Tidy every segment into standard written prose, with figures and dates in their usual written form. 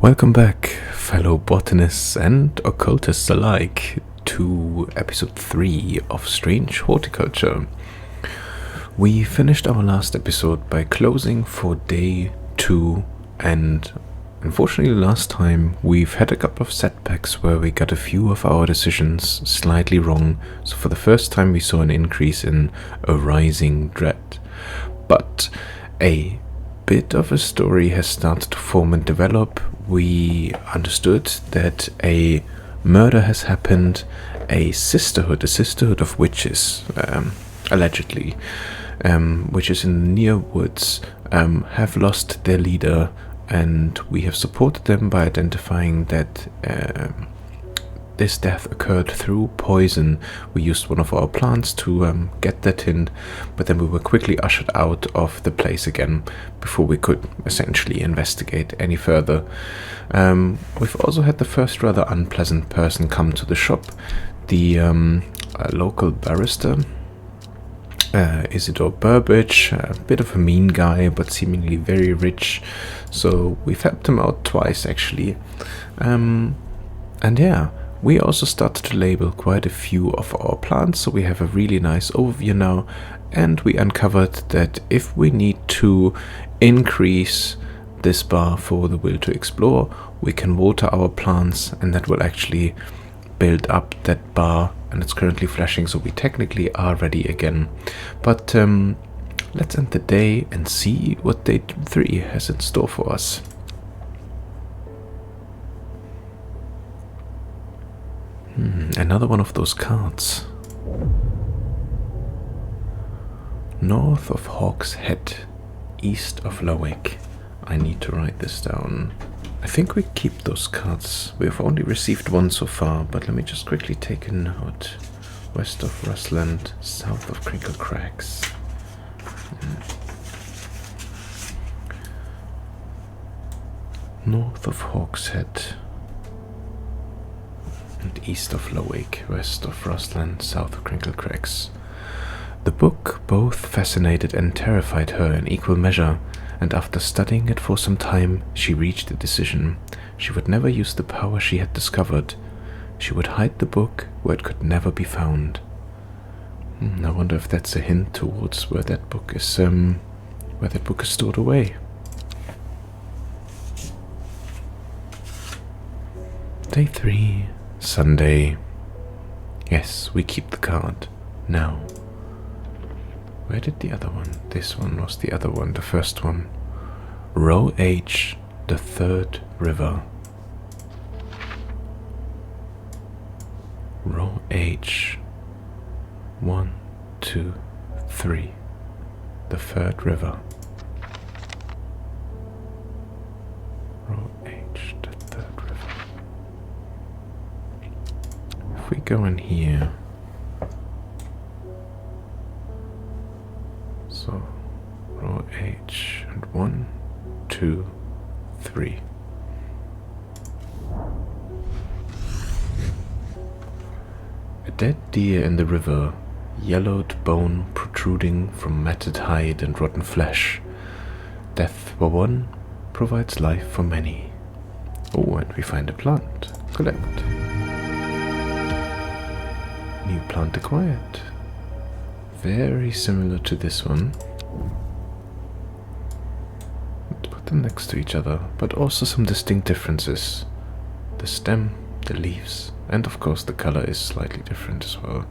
Welcome back, fellow botanists and occultists alike, to episode 3 of Strange Horticulture. We finished our last episode by closing for day 2, and unfortunately last time we've had a couple of setbacks where we got a few of our decisions slightly wrong, so for the first time we saw an increase in arising dread. But a bit of a story has started to form and develop. We understood that a murder has happened, a sisterhood of witches, allegedly, witches in the near woods, have lost their leader, and we have supported them by identifying that this death occurred through poison. We used one of our plants to get that hint, but then we were quickly ushered out of the place again before we could essentially investigate any further. We've also had the first rather unpleasant person come to the shop, the local barrister, Isidore Burbage, a bit of a mean guy, but seemingly very rich. So we've helped him out twice, actually. And yeah, we also started to label quite a few of our plants, so we have a really nice overview now. And we uncovered that if we need to increase this bar for the will to explore, we can water our plants, and that will actually build up that bar. And it's currently flashing, so we technically are ready again. But let's end the day and see what day 3 has in store for us. Another one of those cards. North of Hawk's Head, east of Lowick. I need to write this down. I think we keep those cards. We've only received one so far, but let me just quickly take a note. West of Rustland, south of Crinkle Cracks. North of Hawk's Head. And east of Lowick, west of Rustland, south of Crinkle Cracks. The book both fascinated and terrified her in equal measure, and after studying it for some time, she reached a decision. She would never use the power she had discovered. She would hide the book where it could never be found. I wonder if that's a hint towards where that book is stored away. Day 3. Sunday. Yes, we keep the card. Now, where did the other one? This one was the other one, the first one. Row H, the third river. Row H. 1, 2, 3. The third river. Row H, the third river. If we go in here, so row H and 1, 2, 3. A dead deer in the river, yellowed bone protruding from matted hide and rotten flesh. Death for one provides life for many. Oh, and we find a plant. Collect. New plant acquired. Very similar to this one. Let's put them next to each other, but also some distinct differences. The stem, the leaves, and of course the color is slightly different as well.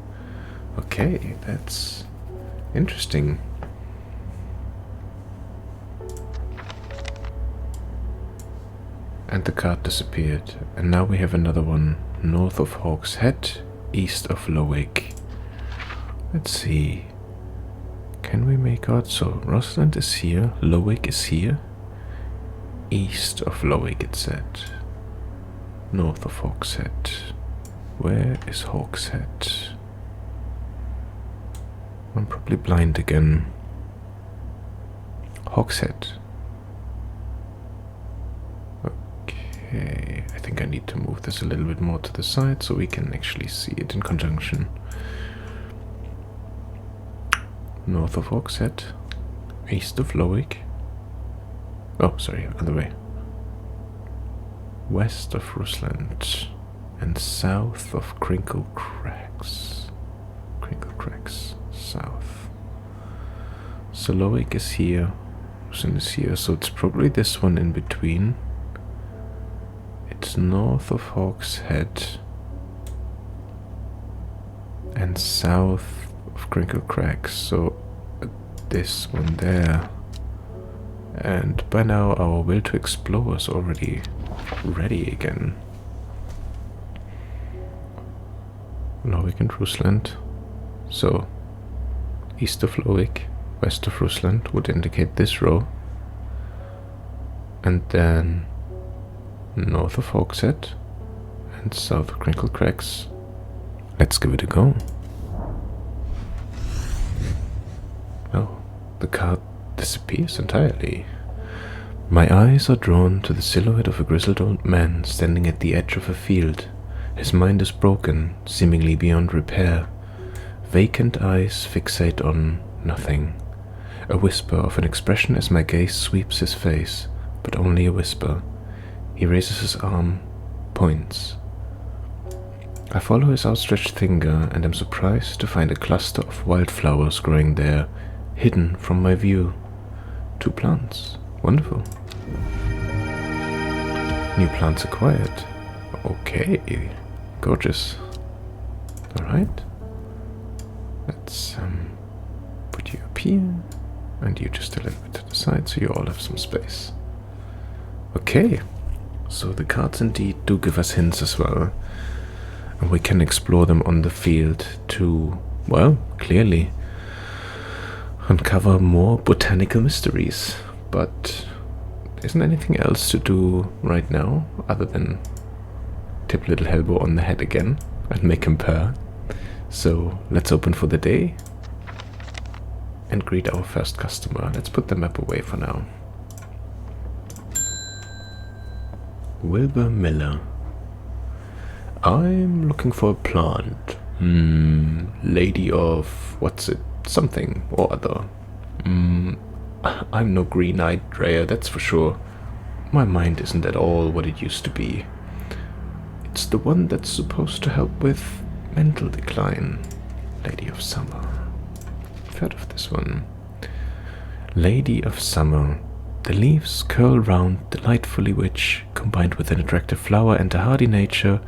Okay, that's interesting. And the card disappeared, and now we have another one. North of Hawk's Head, east of Lowick. Let's see. Can we make out? So Rustland is here, Lowick is here. East of Lowick, it said. North of Hawk's Head. Where is Hawk's Head? I'm probably blind again. Hawk's Head. Okay, I think I need to move this a little bit more to the side so we can actually see it in conjunction. North of Hawk's Head, east of Lowick. Oh, sorry, other way. west of Rusland and south of Crinkle Cracks. Crinkle Cracks, south. Solowick is here, Rusland is here, so it's probably this one in between. It's north of Hawk's Head and south of Crinkle Cracks, so this one there. And by now our will to explore is already ready again. Lowick and Rusland. So east of Lowick, west of Rusland would indicate this row. And then north of Hawkshead and south of Crinkle Cracks. Let's give it a go. Oh, the card disappears entirely. My eyes are drawn to the silhouette of a grizzled old man standing at the edge of a field. His mind is broken, seemingly beyond repair. Vacant eyes fixate on nothing. A whisper of an expression as my gaze sweeps his face, but only a whisper. He raises his arm, points. I follow his outstretched finger and am surprised to find a cluster of wildflowers growing there, hidden from my view. 2 plants. Wonderful. New plants acquired. Okay. Gorgeous. Alright. Let's put you up here. And you just a little bit to the side so you all have some space. Okay. So the cards indeed do give us hints as well. And we can explore them on the field to, well, clearly uncover more botanical mysteries. But there isn't anything else to do right now other than tip little Helbo on the head again and make him purr. So let's open for the day and greet our first customer. Let's put the map away for now. Wilbur Miller. I'm looking for a plant. Lady of what's it? Something or other. I'm no green-eyed Dreyer, that's for sure. My mind isn't at all what it used to be. It's the one that's supposed to help with mental decline. Lady of Summer. I've heard of this one. Lady of Summer. The leaves curl round delightfully which, combined with an attractive flower and a hardy nature,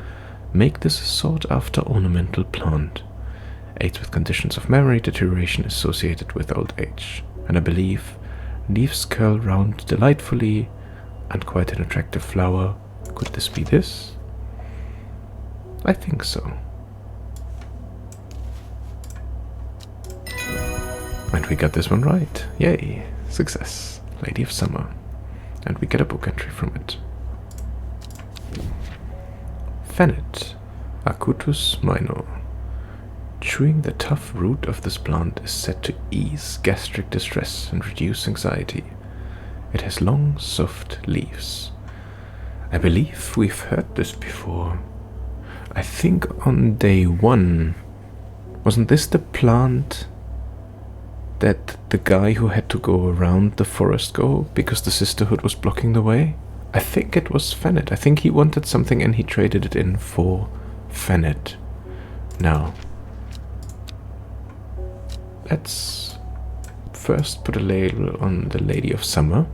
make this a sought-after ornamental plant. Aids with conditions of memory deterioration associated with old age. And I believe leaves curl round delightfully and quite an attractive flower. Could this be this? I think so. And we got this one right. Yay. Success. Lady of Summer. And we get a book entry from it. Fennet. Acutus minor. Chewing the tough root of this plant is said to ease gastric distress and reduce anxiety. It has long, soft leaves. I believe we've heard this before. I think on day 1, wasn't this the plant that the guy who had to go around the forest go because the sisterhood was blocking the way? I think it was Fennet. I think he wanted something and he traded it in for Fennet. Now, let's first put a label on the Lady of Summer.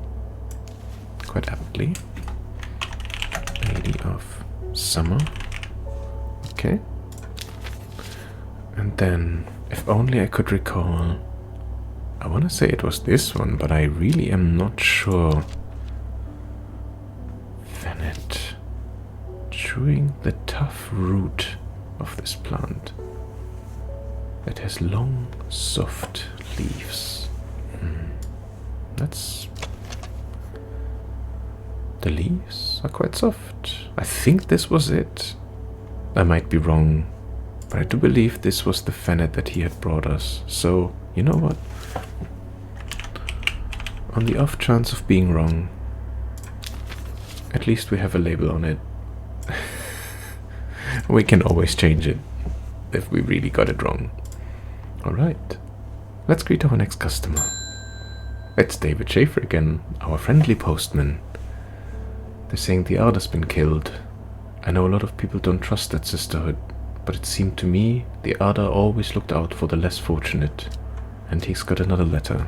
Quite aptly. Lady of Summer. Okay. And then, if only I could recall, I want to say it was this one, but I really am not sure. Fennet. Chewing the tough root of this plant. It has long, soft leaves. That's... The leaves are quite soft. I think this was it. I might be wrong, but I do believe this was the Fennet that he had brought us. So, you know what? On the off chance of being wrong, at least we have a label on it. We can always change it if we really got it wrong. Alright, let's greet our next customer. It's David Schaefer again, our friendly postman. They're saying the Arda's been killed. I know a lot of people don't trust that sisterhood, but it seemed to me the Arda always looked out for the less fortunate. And he's got another letter.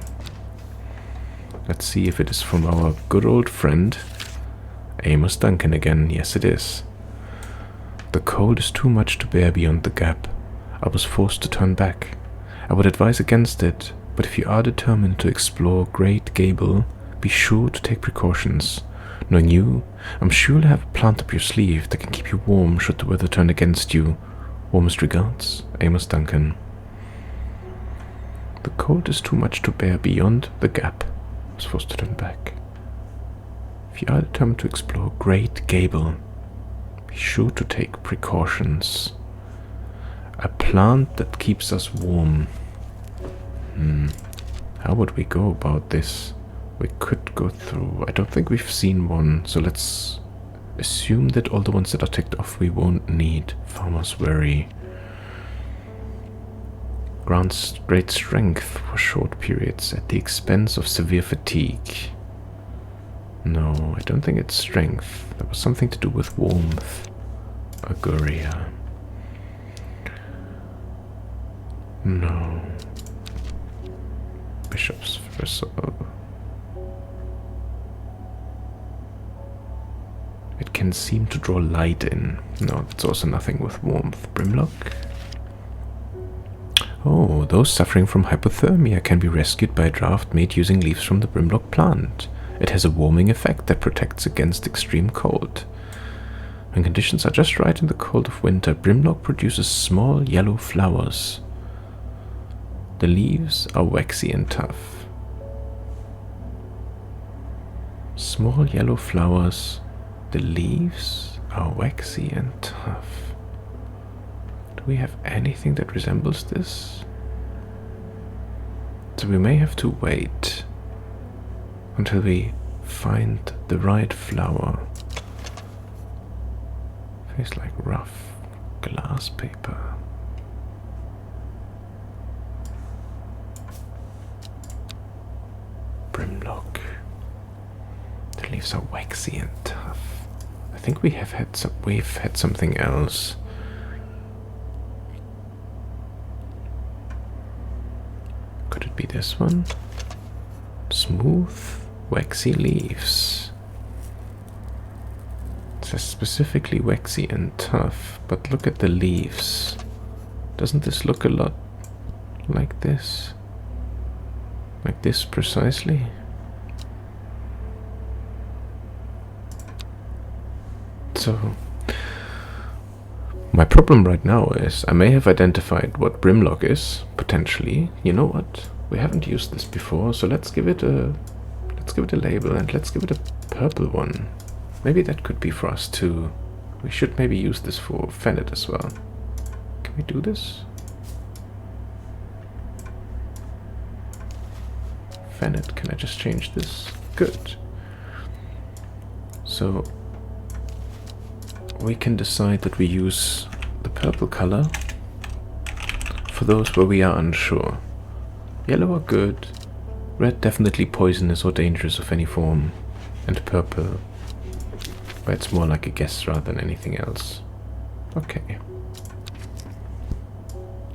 Let's see if it is from our good old friend, Amos Duncan again. Yes, it is. The cold is too much to bear beyond the gap. I was forced to turn back. I would advise against it, but if you are determined to explore Great Gable, be sure to take precautions. Knowing you, I'm sure you'll have a plant up your sleeve that can keep you warm should the weather turn against you. Warmest regards, Amos Duncan. The cold is too much to bear beyond the gap. I was forced to turn back. If you are determined to explore Great Gable, be sure to take precautions. A plant that keeps us warm. How would we go about this? We could go through. I don't think we've seen one, so let's assume that all the ones that are ticked off we won't need. Farmer's Worry. Grants great strength for short periods at the expense of severe fatigue. No, I don't think it's strength. That was something to do with warmth. Aguria. No. Bishop's Resolve. It can seem to draw light in. No, that's also nothing with warmth. Brimlock. Oh, those suffering from hypothermia can be rescued by a draught made using leaves from the Brimlock plant. It has a warming effect that protects against extreme cold. When conditions are just right in the cold of winter, Brimlock produces small yellow flowers. The leaves are waxy and tough. Small yellow flowers. The leaves are waxy and tough. Do we have anything that resembles this? So we may have to wait until we find the right flower. Tastes like rough glass paper. Brimlock. The leaves are waxy and tough. I think we've had something else. Could it be this one? Smooth, waxy leaves. It says specifically waxy and tough, but look at the leaves. Doesn't this look a lot like this? Like this precisely? So, my problem right now is I may have identified what Brimlock is, potentially. You know what? We haven't used this before, so let's give it a label and let's give it a purple one. Maybe that could be for us too. We should maybe use this for Fennet as well. Can we do this? Fennet, can I just change this? Good. So we can decide that we use the purple color for those where we are unsure. Yellow are good, red definitely poisonous or dangerous of any form, and purple, where it's more like a guess rather than anything else. Okay.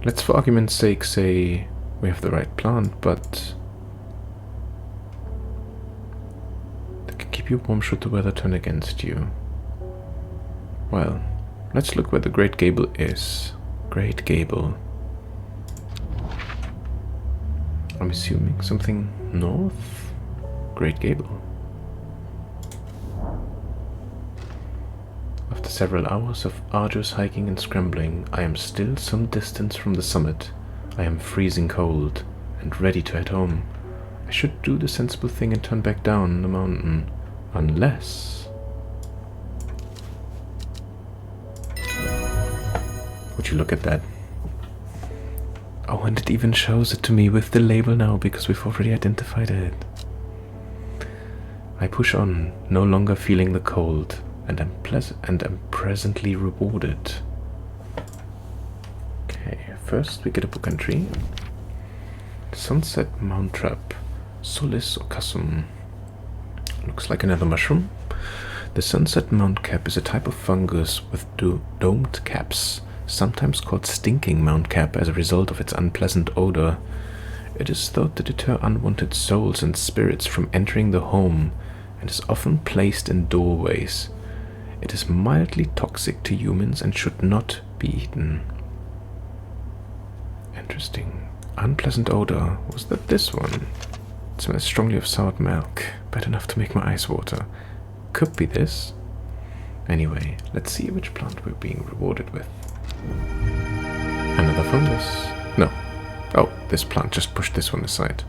Let's for argument's sake say we have the right plant, but that can keep you warm should the weather turn against you. Well, let's look where the Great Gable is. Great Gable. I'm assuming something north? Great Gable. After several hours of arduous hiking and scrambling, I am still some distance from the summit. I am freezing cold and ready to head home. I should do the sensible thing and turn back down the mountain, unless... Would you look at that? Oh, and it even shows it to me with the label now because we've already identified it. I push on, no longer feeling the cold, and am presently rewarded. Okay, first we get a book entry. Sunset Mounttrap, Solis Ocassum. Looks like another mushroom. The sunset mountcap is a type of fungus with domed caps, sometimes called stinking mountcap as a result of its unpleasant odor. It is thought to deter unwanted souls and spirits from entering the home and is often placed in doorways. It is mildly toxic to humans and should not be eaten. Interesting. Unpleasant odor. Was that this one? It smells strongly of soured milk. Bad enough to make my eyes water. Could be this. Anyway, let's see which plant we're being rewarded with. Another fungus. No. Oh, this plant just pushed this one aside.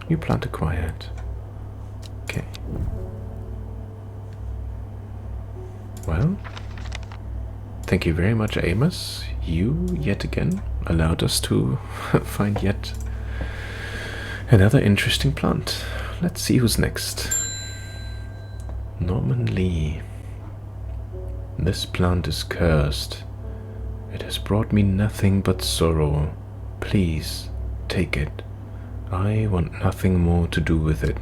New plant acquired. Okay. Well, thank you very much, Amos. You, yet again, allowed us to find yet another interesting plant. Let's see who's next. Norman Lee. This plant is cursed. It has brought me nothing but sorrow. Please, take it. I want nothing more to do with it.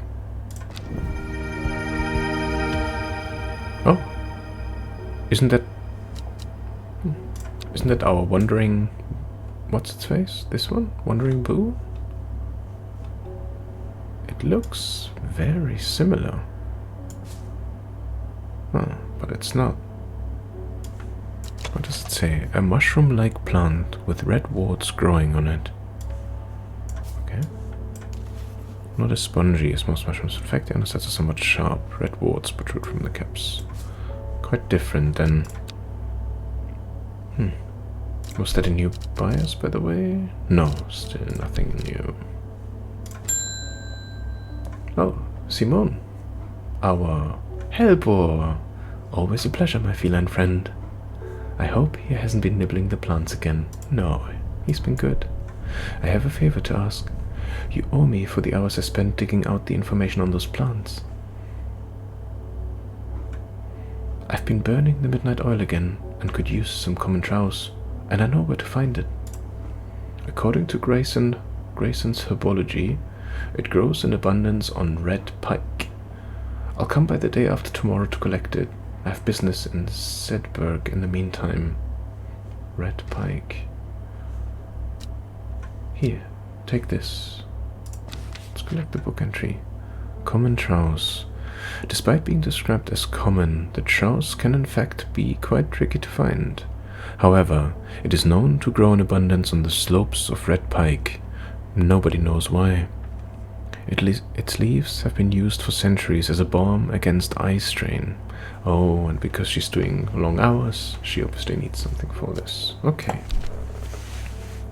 Oh. Isn't that our wandering... What's its face? This one? Wandering Boo? It looks very similar. Oh, but it's not. What does it say? A mushroom-like plant with red warts growing on it. Okay. Not as spongy as most mushrooms. In fact, the undersides are somewhat sharp. Red warts protrude from the caps. Quite different than... Was that a new bias, by the way? No, still nothing new. Oh, Simone. Our helper. Always a pleasure, my feline friend. I hope he hasn't been nibbling the plants again. No, he's been good. I have a favor to ask. You owe me for the hours I spent digging out the information on those plants. I've been burning the midnight oil again and could use some common trouse, and I know where to find it. According to Grayson's herbology, it grows in abundance on red pike. I'll come by the day after tomorrow to collect it. I have business in Sedberg in the meantime. Red pike. Here, take this. Let's collect the book entry. Common trouse. Despite being described as common, the trouse can in fact be quite tricky to find. However, it is known to grow in abundance on the slopes of red pike. Nobody knows why. Its leaves have been used for centuries as a balm against eye strain. Oh, and because she's doing long hours, she obviously needs something for this. Okay.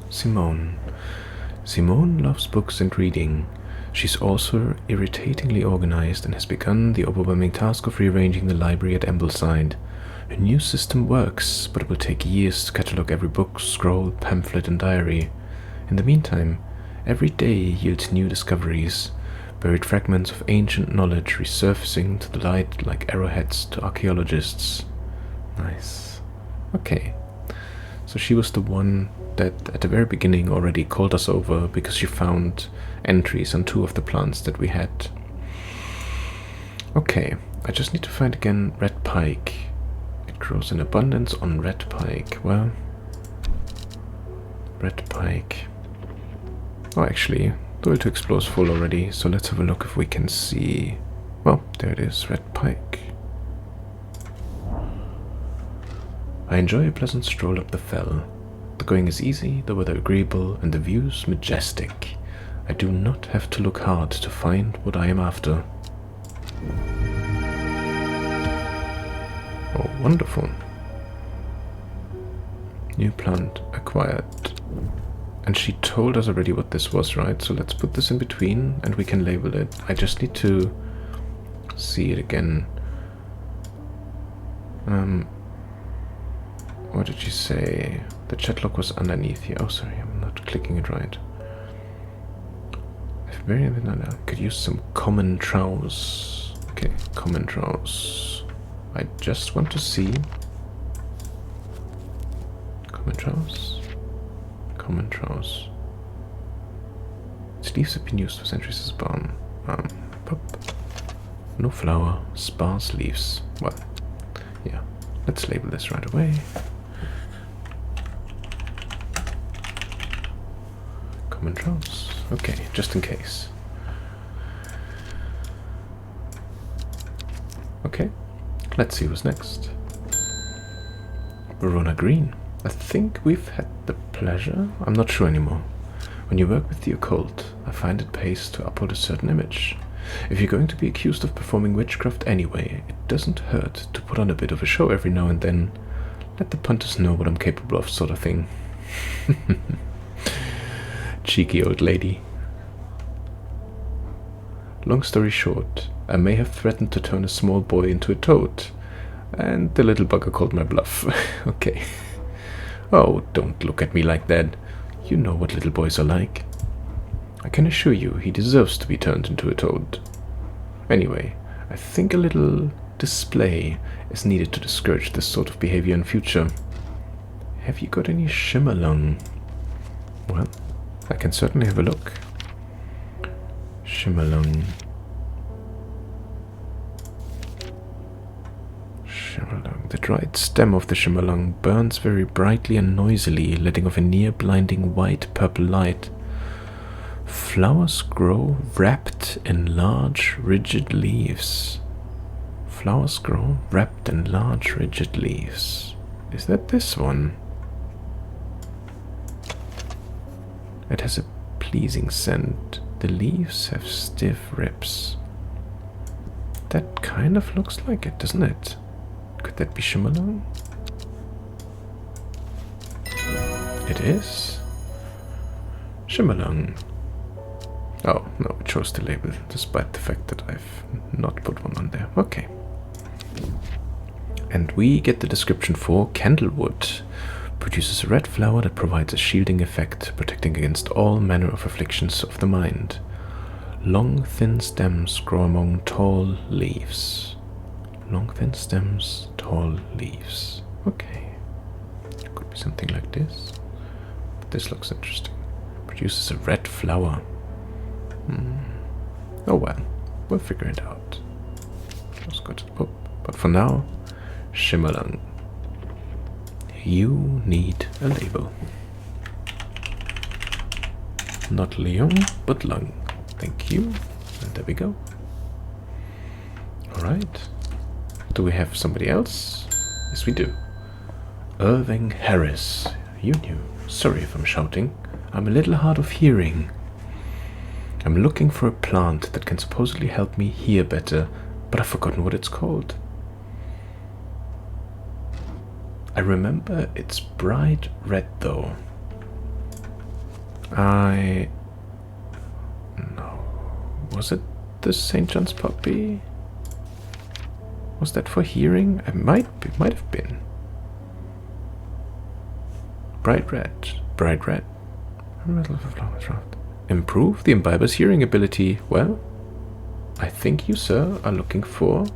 Simone. Simone loves books and reading. She's also irritatingly organized and has begun the overwhelming task of rearranging the library at Ambleside. Her new system works, but it will take years to catalogue every book, scroll, pamphlet, and diary. In the meantime, every day yields new discoveries, buried fragments of ancient knowledge resurfacing to the light like arrowheads to archaeologists. Nice. Okay. So she was the one that at the very beginning already called us over because she found entries on 2 of the plants that we had. Okay, I just need to find again red pike. It grows in abundance on red pike. Well, red pike. Oh, actually, the Will to Explore is full already, so let's have a look if we can see... Well, there it is, red pike. I enjoy a pleasant stroll up the fell. The going is easy, the weather agreeable, and the views majestic. I do not have to look hard to find what I am after. Oh, wonderful. New plant acquired. And she told us already what this was, right? So let's put this in between and we can label it. I just need to see it again. What did she say? The chat log was underneath here. Oh, sorry, I'm not clicking it right. I could use some common trouse. Okay, common trouse. I just want to see. Common trouse. Common trouse. Its leaves have been used for centuries as balm. Pop. no flower, sparse leaves. Well, yeah, let's label this right away. Common shrubs. Okay, just in case. Okay, let's see who's next. Verona Green. I think we've had the pleasure. I'm not sure anymore. When you work with the occult, I find it pays to uphold a certain image. If you're going to be accused of performing witchcraft anyway, it doesn't hurt to put on a bit of a show every now and then. Let the punters know what I'm capable of, sort of thing. Cheeky old lady. Long story short, I may have threatened to turn a small boy into a toad, and the little bugger called my bluff. Okay. Oh, don't look at me like that. You know what little boys are like. I can assure you he deserves to be turned into a toad. Anyway, I think a little display is needed to discourage this sort of behavior in future. Have you got any shimmerlung? Well, I can certainly have a look. Shimmerlung. Shimmerlung. The dried stem of the shimmerlung burns very brightly and noisily, letting off a near-blinding white-purple light. Flowers grow wrapped in large, rigid leaves. Flowers grow wrapped in large, rigid leaves. Is that this one? It has a pleasing scent. The leaves have stiff ribs. That kind of looks like it, doesn't it? Could that be shimmerlung? It is. Shimmerlung. Oh, no, it chose the label, despite the fact that I've not put one on there. Okay. And we get the description for Candlewood. Produces a red flower that provides a shielding effect, protecting against all manner of afflictions of the mind. Long, thin stems grow among tall leaves. Long, thin stems, tall leaves. Okay. Could be something like this. But this looks interesting. Produces a red flower. Oh well, we'll figure it out. That's good. Oh, but for now, shimmerlung. You need a label. Not Leon, but lung. Thank you. And there we go. Alright. Do we have somebody else? Yes, we do. Irving Harris. You knew. Sorry if I'm shouting. I'm a little hard of hearing. I'm looking for a plant that can supposedly help me hear better, but I've forgotten what it's called. I remember it's bright red though. No. Was it the St. John's poppy? Was that for hearing? It might have been. Bright red. Bright red. Improve the imbiber's hearing ability. Well, I think you, sir, are looking for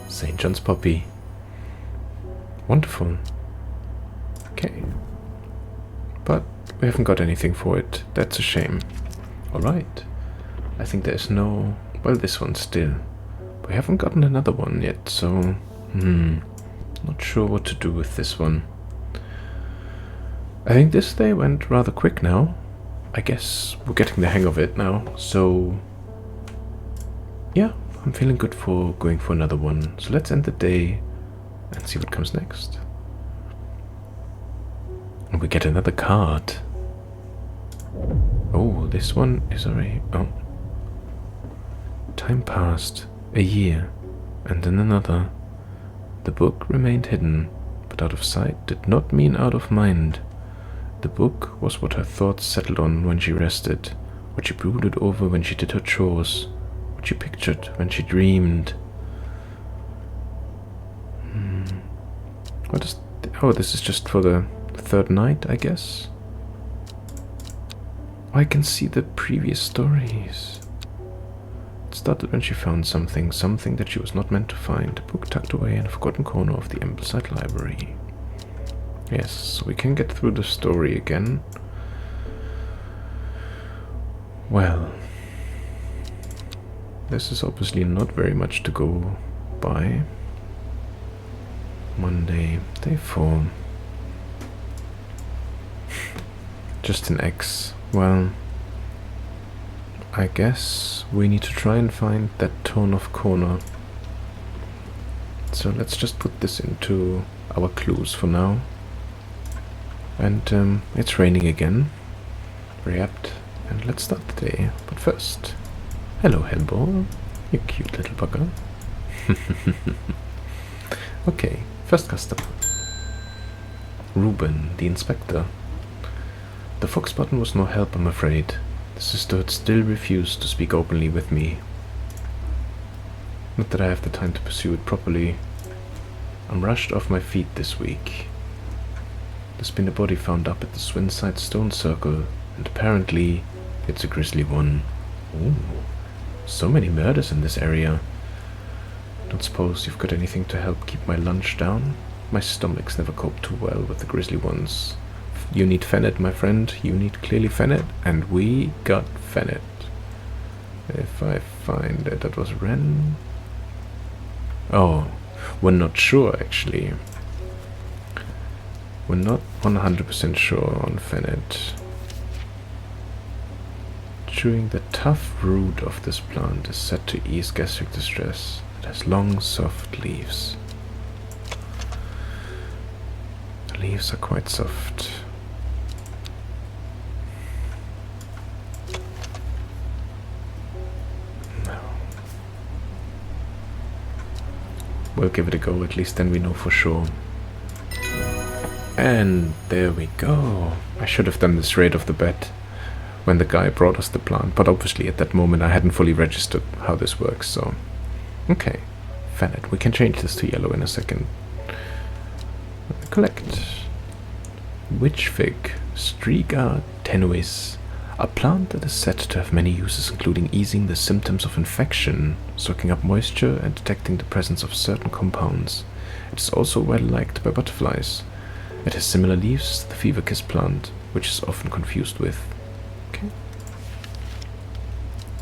St. John's poppy. Wonderful. Okay. But we haven't got anything for it. That's a shame. Alright. I think there's no... Well, this one still. We haven't gotten another one yet, so... Not sure what to do with this one. I think this day went rather quick now. I guess we're getting the hang of it now, so... Yeah, I'm feeling good for going for another one. So let's end the day and see what comes next. And we get another card. Oh, this one is already... Oh. Time passed. A year. And then another. The book remained hidden, but out of sight did not mean out of mind. The book was what her thoughts settled on when she rested, what she brooded over when she did her chores, what she pictured when she dreamed. What is... Oh, this is just for the third night, I guess? I can see the previous stories. It started when she found something that she was not meant to find, a book tucked away in a forgotten corner of the Ambleside Library. Yes, so we can get through the story again. Well, this is obviously not very much to go by. Monday, day 4. Just an X. Well, I guess we need to try and find that torn off corner. So let's just put this into our clues for now. And it's raining again. Very apt. And let's start the day. But first, hello Hellball, you cute little bugger. Okay, first customer. Ruben, the inspector. The Fox button was no help, I'm afraid. The sisterhood still refused to speak openly with me. Not that I have the time to pursue it properly. I'm rushed off my feet this week. There's been a body found up at the Swinside Stone Circle, and apparently it's a grisly one. Ooh, so many murders in this area. Don't suppose you've got anything to help keep my lunch down? My stomach's never coped too well with the grisly ones. You need Fennet, my friend. You need clearly Fennet, and we got Fennet. If I find it, that was Ren. Oh, we're not sure actually. We're not 100% sure on Fennet. Chewing the tough root of this plant is said to ease gastric distress. It has long, soft leaves. The leaves are quite soft. No. We'll give it a go, at least then we know for sure. And there we go. I should have done this right off the bat when the guy brought us the plant, but obviously at that moment I hadn't fully registered how this works, so... Okay, Fennet. We can change this to yellow in a second. Collect. Witch Fig, Striga tenuis. A plant that is said to have many uses, including easing the symptoms of infection, soaking up moisture, and detecting the presence of certain compounds. It is also well liked by butterflies. It has similar leaves to the fever kiss plant, which is often confused with. Okay.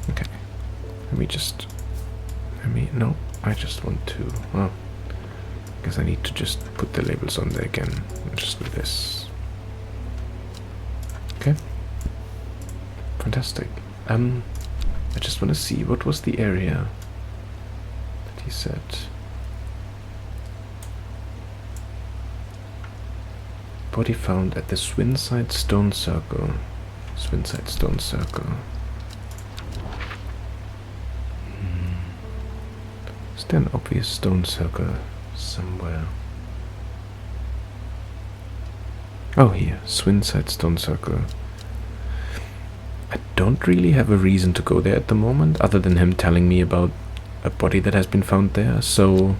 Okay. No, I just want to, well, I guess I need to just put the labels on there again, and just do this. Okay. Fantastic. I just want to see, what was the area that he said? Body found at the Swinside Stone Circle. Swinside Stone Circle. Is there an obvious stone circle somewhere? Oh, here. Swinside Stone Circle. I don't really have a reason to go there at the moment, other than him telling me about a body that has been found there, so...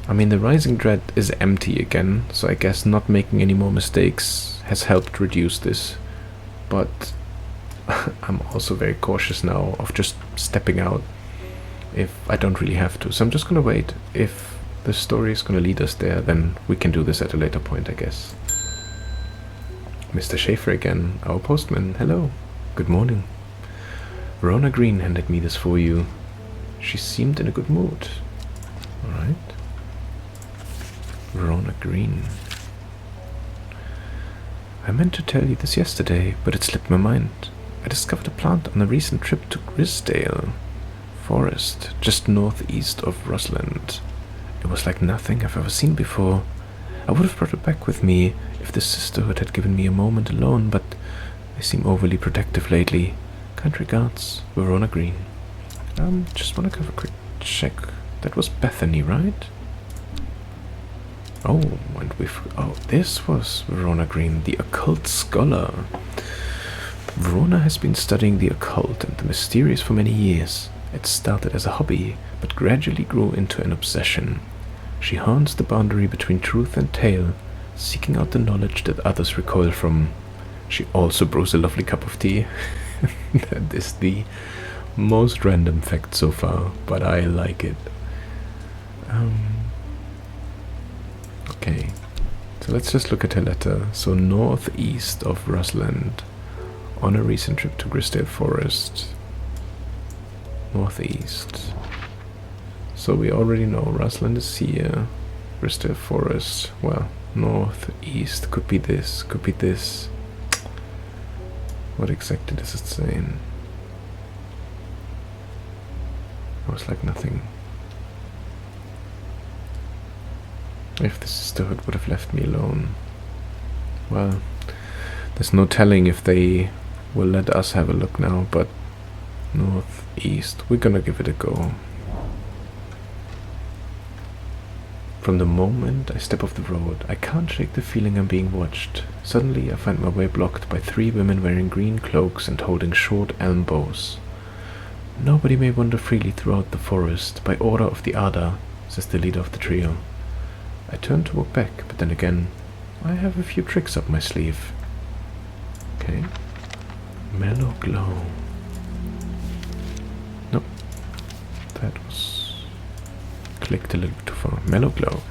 I mean, the Rising Dread is empty again, so I guess not making any more mistakes has helped reduce this. But I'm also very cautious now of just stepping out if I don't really have to. So I'm just gonna wait. If the story is gonna lead us there, then we can do this at a later point, I guess. Mr. Schaefer again, our postman. Hello. Good morning. Verona Green handed me this for you. She seemed in a good mood. Alright. Verona Green. I meant to tell you this yesterday, but it slipped my mind. I discovered a plant on a recent trip to Grisdale Forest, just northeast of Rosland. It was like nothing I've ever seen before. I would have brought it back with me if the sisterhood had given me a moment alone, but they seem overly protective lately. Kind regards, Verona Green. Just want to have a quick check. That was Bethany, right? Oh, and this was Verona Green, the occult scholar. Verona has been studying the occult and the mysterious for many years. It started as a hobby, but gradually grew into an obsession. She haunts the boundary between truth and tale, seeking out the knowledge that others recoil from. She also brews a lovely cup of tea. That is the most random fact so far, but I like it. Okay, so let's just look at her letter. So northeast of Rosland, on a recent trip to Grisdale Forest. Northeast. So we already know Rusland is here. Bristol Forest. Well, northeast. Could be this. Could be this. What exactly does it say? It was like nothing. If the sisterhood would have left me alone. Well, there's no telling if they will let us have a look now, but northeast, we're gonna give it a go. From the moment I step off the road, I can't shake the feeling I'm being watched. Suddenly, I find my way blocked by 3 women wearing green cloaks and holding short elm bows. Nobody may wander freely throughout the forest, by order of the Ada, says the leader of the trio. I turn to walk back, but then again, I have a few tricks up my sleeve. Okay. Mellow glow. Nope. That was... clicked a little bit too far. Mellow glow.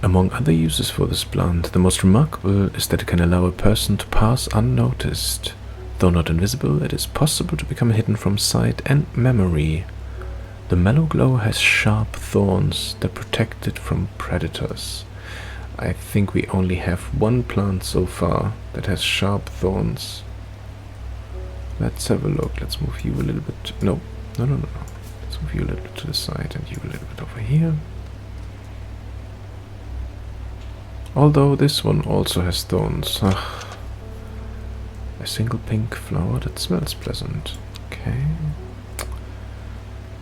Among other uses for this plant, the most remarkable is that it can allow a person to pass unnoticed. Though not invisible, it is possible to become hidden from sight and memory. The mellow glow has sharp thorns that protect it from predators. I think we only have one plant so far that has sharp thorns. Let's have a look. Let's move you a little bit. No. Let's move you a little bit to the side and you a little bit over here. Although this one also has thorns. A single pink flower that smells pleasant. Okay.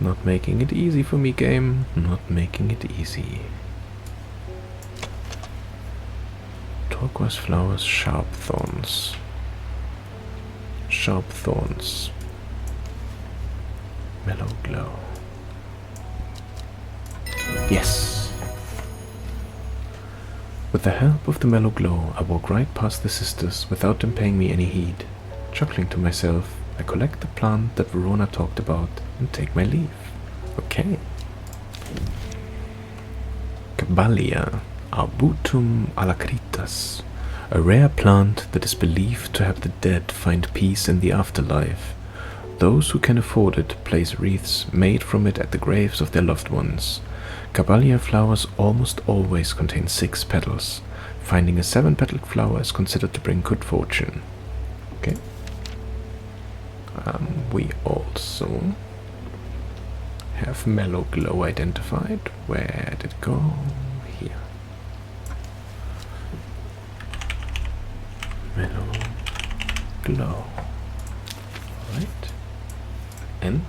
Not making it easy for me, game. Not making it easy. Turquoise flowers, sharp thorns. Sharp thorns. Mellow glow. Yes! With the help of the mellow glow, I walk right past the sisters without them paying me any heed. Chuckling to myself, I collect the plant that Verona talked about and take my leave. Okay. Caballia arbutum alacritas, a rare plant that is believed to help the dead find peace in the afterlife. Those who can afford it place wreaths made from it at the graves of their loved ones. Caballia flowers almost always contain 6 petals. Finding a 7-petaled flower is considered to bring good fortune. Okay. We also have mellow glow identified. Where did it go? Here. Mellow glow. Alright. And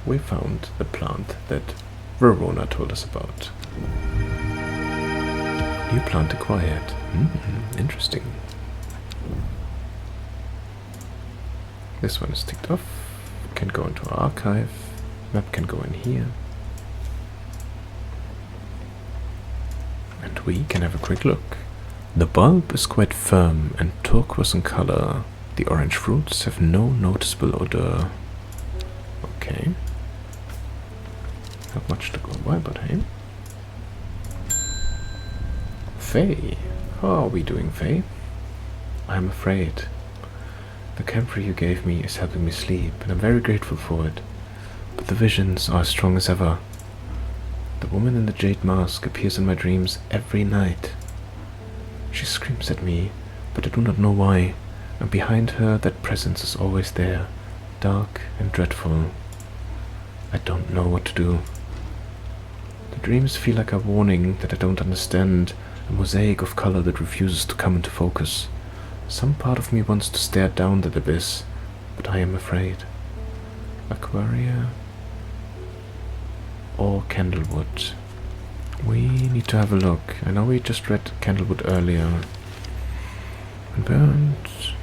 we found the plant that Verona told us about. New plant acquired. Interesting. This one is ticked off. Can go into our archive. Map can go in here. And we can have a quick look. The bulb is quite firm and turquoise in color. The orange fruits have no noticeable odor. Okay. Not much to go by, but hey. Faye. How are we doing, Faye? I'm afraid. The camphor you gave me is helping me sleep, and I'm very grateful for it. But the visions are as strong as ever. The woman in the jade mask appears in my dreams every night. She screams at me, but I do not know why, and behind her that presence is always there, dark and dreadful. I don't know what to do. The dreams feel like a warning that I don't understand, a mosaic of color that refuses to come into focus. Some part of me wants to stare down that abyss, but I am afraid. Aquaria or Candlewood? We need to have a look. I know we just read Candlewood earlier. Burnt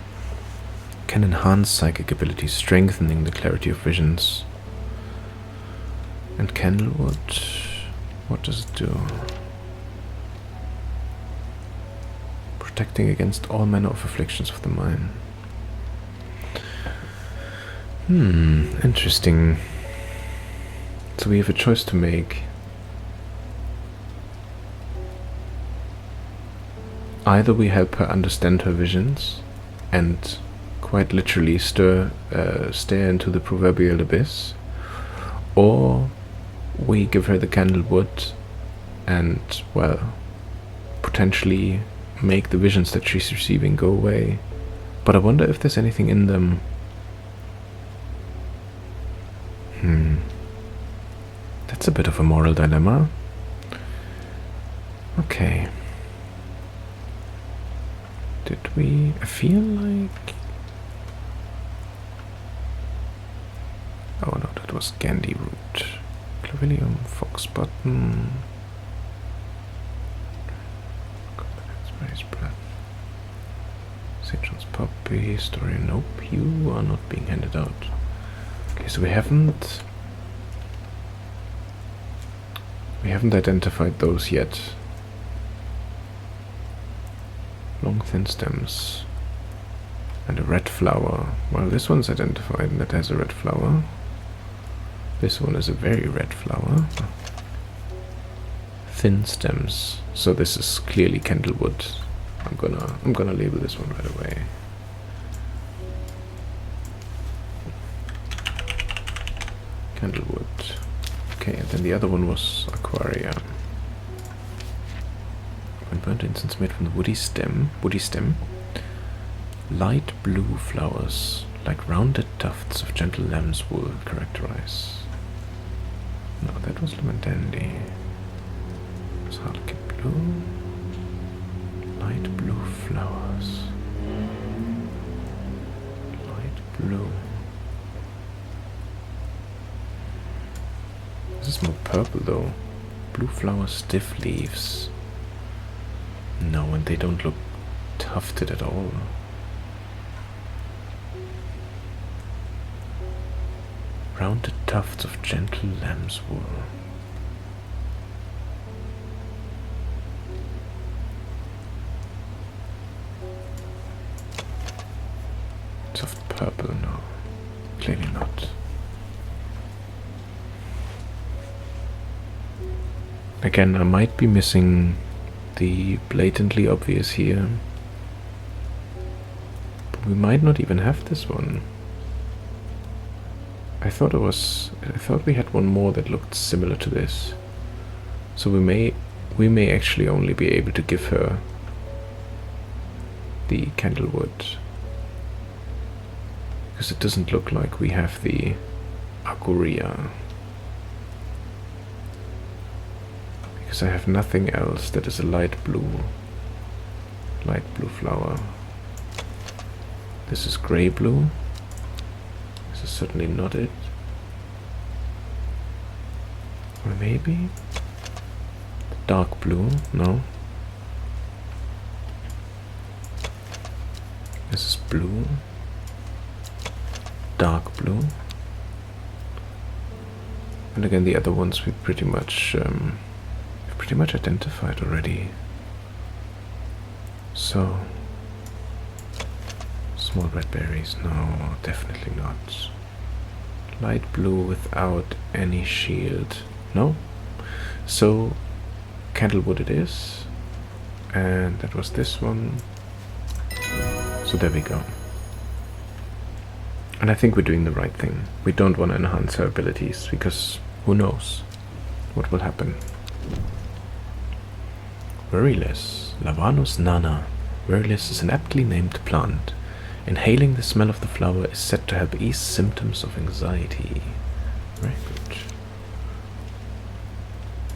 can enhance psychic abilities, strengthening the clarity of visions. And Candlewood, what does it do? Protecting against all manner of afflictions of the mind. Interesting. So we have a choice to make. Either we help her understand her visions and quite literally stare into the proverbial abyss, or we give her the candlewood and, well, potentially make the visions that she's receiving go away. But I wonder if there's anything in them. That's a bit of a moral dilemma. Okay. I feel like... Oh no, that was Gandhi root. Clavilium, fox button... Raspberry's breath. St. John's poppy, story, nope, you are not being handed out. Okay, so we haven't identified those yet. Long thin stems. And a red flower. Well, this one's identified and that has a red flower. This one is a very red flower. Thin stems. So this is clearly candlewood. I'm gonna label this one right away. Candlewood. Okay, and then the other one was aquaria. When burnt incense made from the woody stem. Light blue flowers, like rounded tufts of gentle lamb's wool, characterize. No, that was lemon dandy. It was harlequin blue. Light blue flowers. Light blue. This is more purple though. Blue flowers, stiff leaves. No, and they don't look tufted at all. Rounded tufts of gentle lamb's wool. Soft purple, no. Clearly not. Again, I might be missing the blatantly obvious here. But we might not even have this one. I thought we had one more that looked similar to this. So we may actually only be able to give her the candlewood. Because it doesn't look like we have the aquaria. Because I have nothing else that is a light blue flower. This is grey blue. This is certainly not it. Or maybe dark blue, no. This is blue. Dark blue. And again, the other ones we pretty much identified already. So, small red berries, no, definitely not. Light blue without any shield, no. So, candlewood it is, and that was this one. So there we go. And I think we're doing the right thing. We don't want to enhance her abilities, because who knows what will happen. Worryless, Lavanus nana. Worryless is an aptly named plant. Inhaling the smell of the flower is said to help ease symptoms of anxiety. Very good.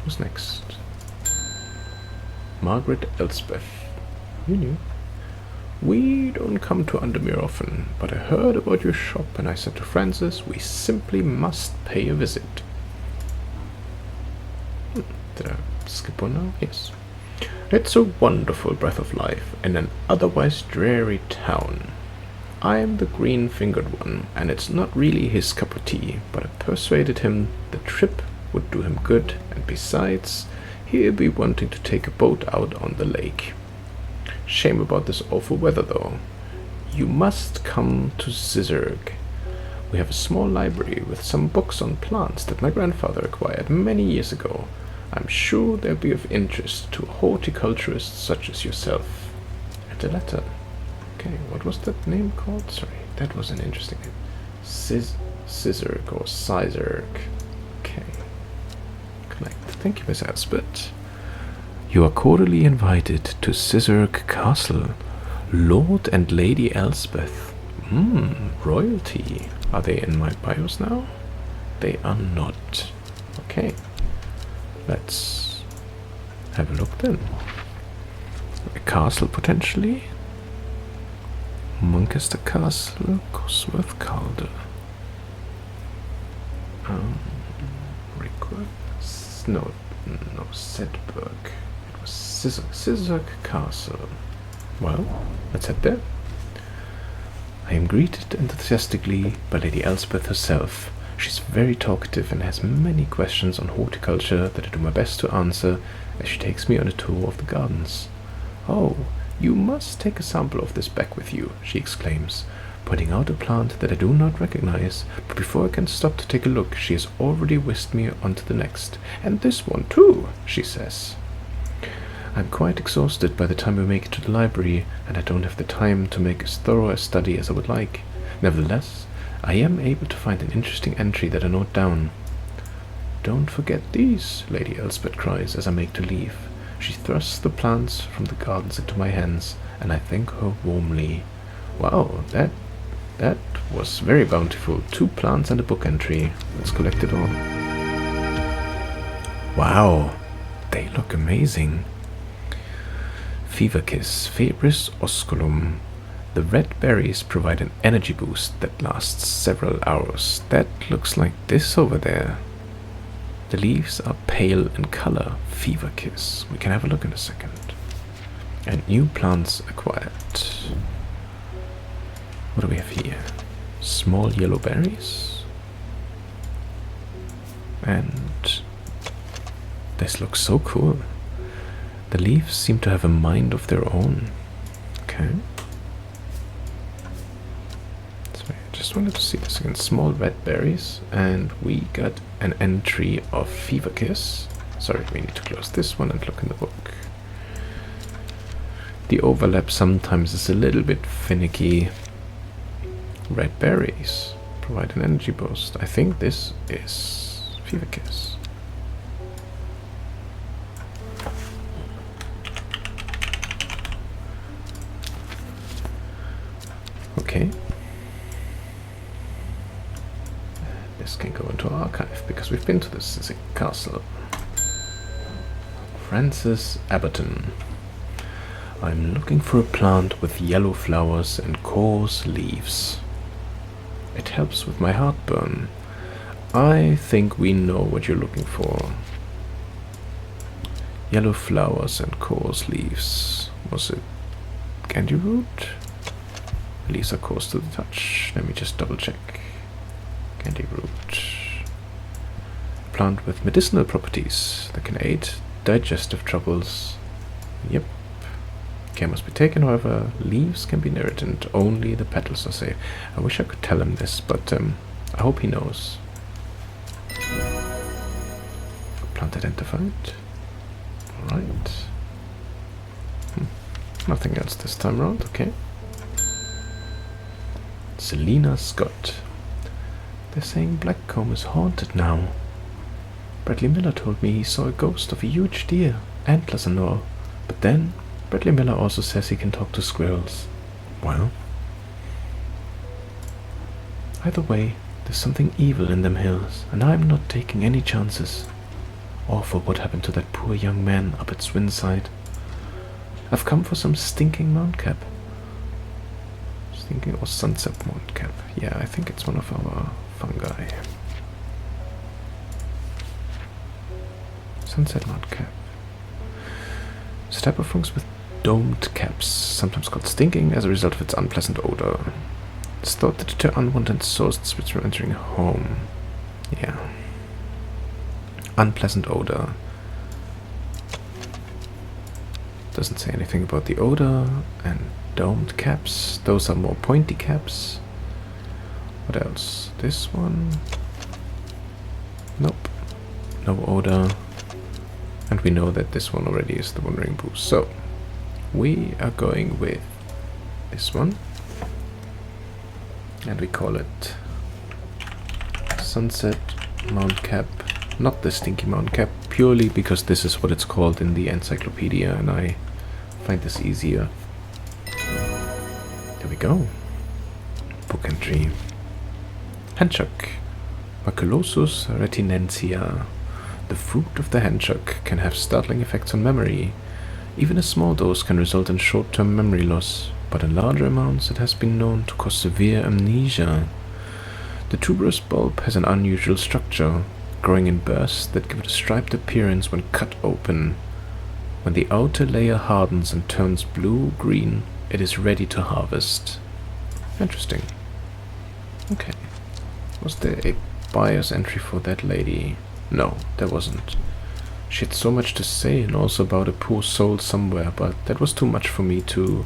Who's next? Margaret Elspeth. You knew. We don't come to Undermere often, but I heard about your shop and I said to Francis, we simply must pay a visit. Did I skip one now? Yes. It's a wonderful breath of life in an otherwise dreary town. I am the green-fingered one, and it's not really his cup of tea, but I persuaded him the trip would do him good, and besides, he'll be wanting to take a boat out on the lake. Shame about this awful weather, though. You must come to Zizurg. We have a small library with some books on plants that my grandfather acquired many years ago. I'm sure they'll be of interest to horticulturists such as yourself. And a letter. Okay, what was that name called? Sorry, that was an interesting name. Scissork or Sizerk. Okay. Connect. Thank you, Miss Elspeth. You are cordially invited to Scissork Castle. Lord and Lady Elspeth. Royalty. Are they in my bios now? They are not. Okay. Let's have a look then. A castle potentially. Muncaster Castle, Cosworth Calder. No, Sedberg. It was Scissork Castle. Well, let's head there. I am greeted enthusiastically by Lady Elspeth herself. She's very talkative and has many questions on horticulture that I do my best to answer as she takes me on a tour of the gardens. Oh, you must take a sample of this back with you, she exclaims, pointing out a plant that I do not recognize, but before I can stop to take a look, she has already whisked me on to the next. And this one too, she says. I'm quite exhausted by the time we make it to the library, and I don't have the time to make as thorough a study as I would like. Nevertheless, I am able to find an interesting entry that I note down. Don't forget these, Lady Elspeth cries as I make to leave. She thrusts the plants from the gardens into my hands, and I thank her warmly. Wow, that was very bountiful. 2 plants and a book entry. Let's collect it all. Wow, they look amazing. Feverkiss, Febris osculum. The red berries provide an energy boost that lasts several hours. That looks like this over there. The leaves are pale in color. Feverkiss. We can have a look in a second. And new plants acquired. What do we have here? Small yellow berries. And this looks so cool. The leaves seem to have a mind of their own. Okay. So I just wanted to see this again. Small red berries. And we got an entry of Feverkiss. Sorry, we need to close this one and look in the book. The overlap sometimes is a little bit finicky. Red berries provide an energy boost. I think this is Feverkiss. Okay. This can go into our archive because we've been to this castle. Francis Aberton. I'm looking for a plant with yellow flowers and coarse leaves. It helps with my heartburn. I think we know what you're looking for. Yellow flowers and coarse leaves. Was it candy root? Leaves are coarse to the touch. Let me just double check. Candy root. Plant with medicinal properties that can aid digestive troubles. Yep. Care must be taken, however, leaves can be irritant, only the petals are safe. I wish I could tell him this, but I hope he knows. Plant identified. Alright. Nothing else this time around, okay. Selena Scott. They're saying Blackcomb is haunted now. Bradley Miller told me he saw a ghost of a huge deer, antlers and all, but then Bradley Miller also says he can talk to squirrels. Well, either way, there's something evil in them hills, and I'm not taking any chances. Or for what happened to that poor young man up at Swinside. I've come for some stinking mountcap. Stinking or sunset mountcap. Yeah, I think it's one of our fungi. Sunset mountcap. It's a type of fungus with domed caps, sometimes called stinking as a result of its unpleasant odor. It's thought to deter unwanted source spirits from entering a home. Yeah. Unpleasant odor. Doesn't say anything about the odor. And domed caps. Those are more pointy caps. What else? This one? Nope. No odor. And we know that this one already is the Wandering Boost. So, we are going with this one. And we call it Sunset Mount Cap. Not the Stinky Mount Cap, purely because this is what it's called in the encyclopedia, and I find this easier. There we go. Book entry. Henchuk. Maculosus retinentia. The fruit of the henchuk can have startling effects on memory. Even a small dose can result in short-term memory loss, but in larger amounts it has been known to cause severe amnesia. The tuberous bulb has an unusual structure, growing in bursts that give it a striped appearance when cut open. When the outer layer hardens and turns blue-green, it is ready to harvest. Interesting. Okay. Was there a buyer's entry for that lady? No, there wasn't. She had so much to say, and also about a poor soul somewhere, but that was too much for me to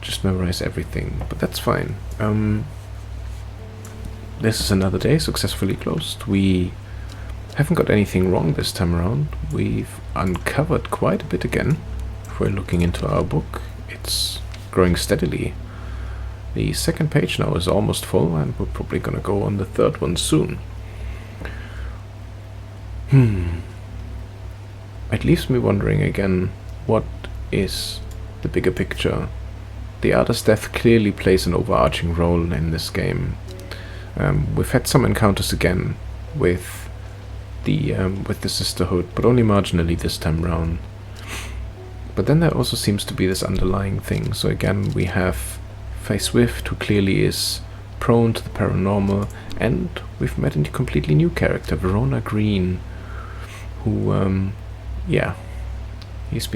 just memorize everything. But that's fine. This is another day successfully closed. We haven't got anything wrong this time around. We've uncovered quite a bit again. If we're looking into our book, it's growing steadily. The second page now is almost full, and we're probably gonna go on the third one soon. It leaves me wondering again, what is the bigger picture? The artist's death clearly plays an overarching role in this game. We've had some encounters again with the Sisterhood, but only marginally this time round. But then there also seems to be this underlying thing. So again, we have Faye Swift, who clearly is prone to the paranormal, and we've met a completely new character, Verona Green, who, yeah, she's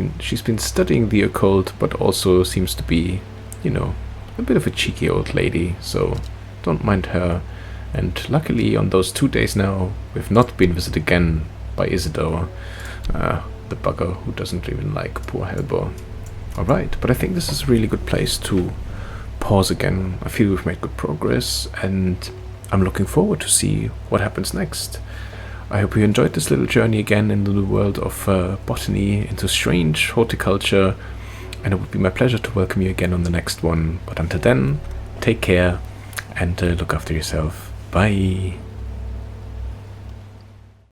been studying the occult, but also seems to be, you know, a bit of a cheeky old lady, so don't mind her. And luckily on those 2 days now, we've not been visited again by Isidore, the bugger who doesn't even like poor Helbor. Alright, but I think this is a really good place to pause again. I feel we've made good progress, and I'm looking forward to see what happens next. I hope you enjoyed this little journey again into the world of botany, into strange horticulture, and it would be my pleasure to welcome you again on the next one. But until then, take care and look after yourself. Bye.